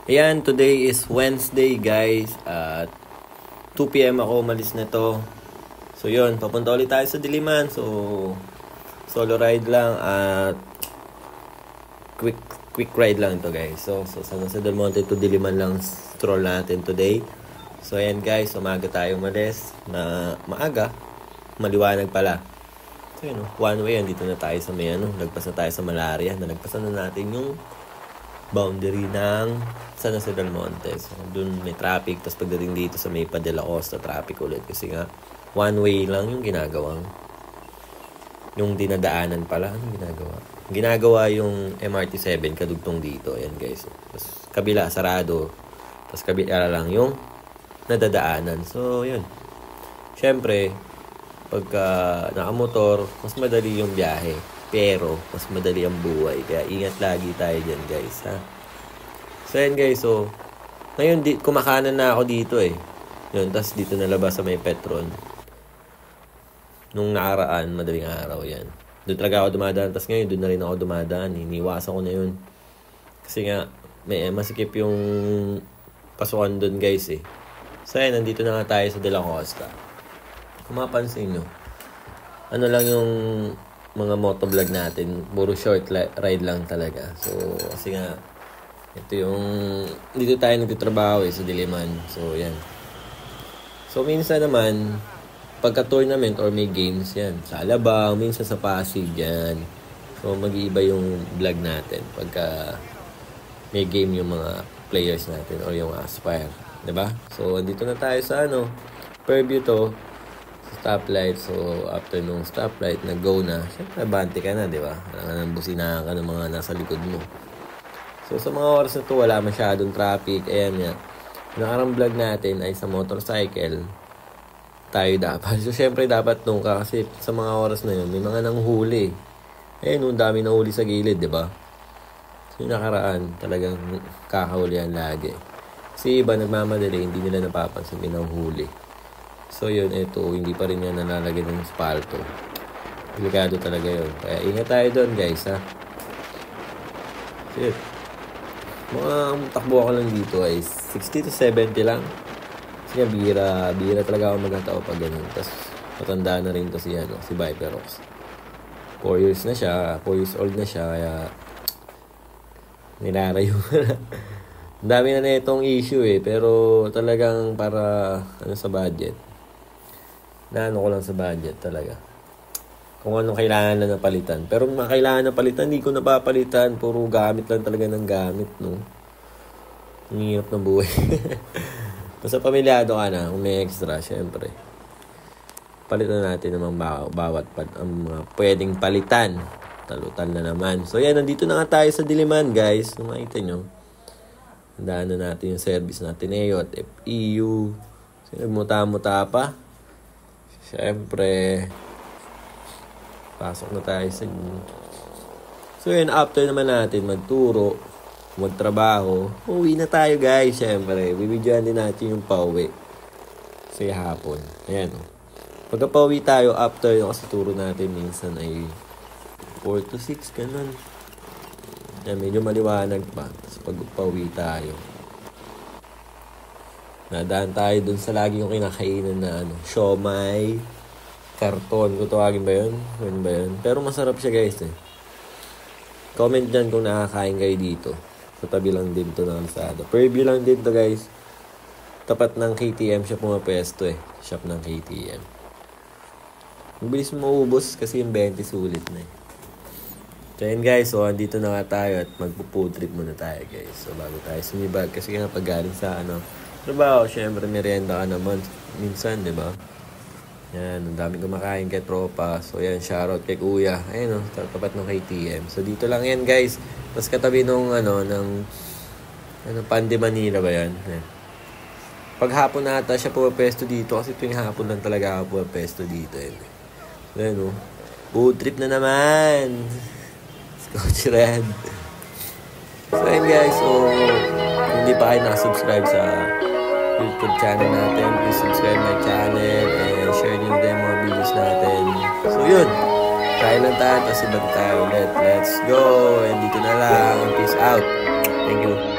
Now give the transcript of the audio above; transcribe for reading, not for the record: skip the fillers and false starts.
Ayan, today is Wednesday guys. At 2 PM ako umalis na to. So yun, papunta ulit tayo sa Diliman. So solo ride lang at quick ride lang to guys. So San Jose del Monte to Diliman lang stroll natin today. So ayan guys, umaga tayo umalis na maaga. Maliwanag pala. So yun, one way, andito na tayo sa may nagpas na tayo sa Malaria. Nalagpasan na natin yung boundary ng San Jose del Monte. So dun may traffic. Tapos pagdating dito sa may De La Costa, traffic ulit. Kasi nga, one way lang yung ginagawang. Yung dinadaanan pala, anong ginagawa? Ginagawa yung MRT7 kadugtong dito. Ayan guys. Tapos kabila, sarado. Tapos kabila lang yung nadadaanan. So yun. Siyempre, pagka nakamotor, mas madali yung biyahe. Pero, mas madali ang buhay. Kaya ingat lagi tayo dyan guys, ha? So yan guys, so ngayon kumakanan na ako dito eh. Yun, tapos dito nalabas sa may Petron. Nung nakaraan, madaling araw yan. Doon talaga ako dumadaan. Tapos ngayon, doon na rin ako dumadaan. Iniwasan ko na yun. Kasi nga, may masikip yung pasukan doon guys eh. So yan, nandito na nga tayo sa De La Costa. Kung mapansin nyo, ano lang yung mga motovlog natin, puro short ride lang talaga. So, kasi nga, ito yung, dito tayo nagtitrabaho eh, sa Diliman. So, yan. So, minsan naman, pagka-tournament or may games, yan. Sa Alabang, minsan sa Pasig, yan. So, mag-iiba yung vlog natin pagka may game yung mga players natin or yung Aspire. Diba? So, andito na tayo sa Fairview to. Stoplight. So, after nung stoplight, nag-go na. Siyempre, abante ka na, di ba? Kailangan businahan ka ng mga nasa likod mo. So, sa mga oras na to, wala masyadong traffic. Ayan nga. Nakarang vlog natin ay sa motorcycle. Tayo dapat. So, siyempre, dapat nung ka. Kasi sa mga oras na yun, may mga nanghuli. Nung dami nanghuli sa gilid, di ba? So, yung nakaraan, talagang kakahulihan lagi. Kasi iba, nagmamadali, hindi nila napapansin may nanghuli. So yun, ito, hindi pa rin yan nalalagay ng spalto. Delikado talaga yun. Kaya ingat tayo doon guys, ha. So yun. Mga takbo ako lang dito ay 60 to 70 lang. Kasi nga, bihira talaga ako maghatao pag ganun. Tapos, matanda na rin to si Viperox. 4 years na siya, 4 years old na siya, kaya nilarayo na. Ang dami na itong issue eh, pero talagang para, sa budget. Naano ko lang sa budget talaga. Kung anong kailangan na napalitan. Pero mga kailangan na palitan, hindi ko napapalitan. Puro gamit lang talaga ng gamit, no? Ang hirap ng buhay. Basta pamilyado ka na, kung may extra, syempre. Palitan natin naman bawat ang mga pwedeng palitan. Talutan na naman. So yan, nandito na nga tayo sa Diliman, guys. Kung makita nyo. Handaan na natin yung service natin at FEU. So, nagmuta-muta pa. Siyempre, pasok na tayo sa So yun, after naman natin magturo, magtrabaho, uwi na tayo guys. Siyempre, bibidyoan din natin yung pauwi. Kasi hapon. Ayan o. Pagka pauwi tayo, after yung kasi turo natin minsan ay 4 to 6, ganun. Yan, medyo maliwanag pa. Tapos pag pauwi tayo, nadaan tayo dun sa lagi yung kinakainan na siomai, karton. Kung tawagin ba yun? Yun ba yun? Pero masarap siya guys eh. Comment dyan kung nakakain kayo dito. Sa tabi lang din to ng Alsada. Fairview lang din to guys. Tapat ng KTM siya pumapwesto eh. Shop ng KTM. Mabilis mo maubos kasi yung 20 sulit na eh. So yun guys, so andito na nga tayo at magpo-food trip muna tayo guys. So bago tayo sumibag kasi nga pag galing sa trabaho, syempre merienda ka naman minsan, di ba? Yan, ang daming kumakain kay tropa. So yan, shoutout kay kuya. Ayun tapat ng KTM. So dito lang yan guys. Tapos katabi nung Pande Manila ba yan? Yan. Pag hapon na ata siya pumapesto dito kasi tuwing hapon lang talaga ako pumapesto dito. So yan food trip na naman. Coach Red. So yun guys, so kung hindi pa kayo nakasubscribe sa YouTube channel natin, please subscribe my channel and share nyo din mga videos natin. So yun, try lang tayo, tapos iba tayo ulit. Let's go! And dito na lang. Peace out. Thank you.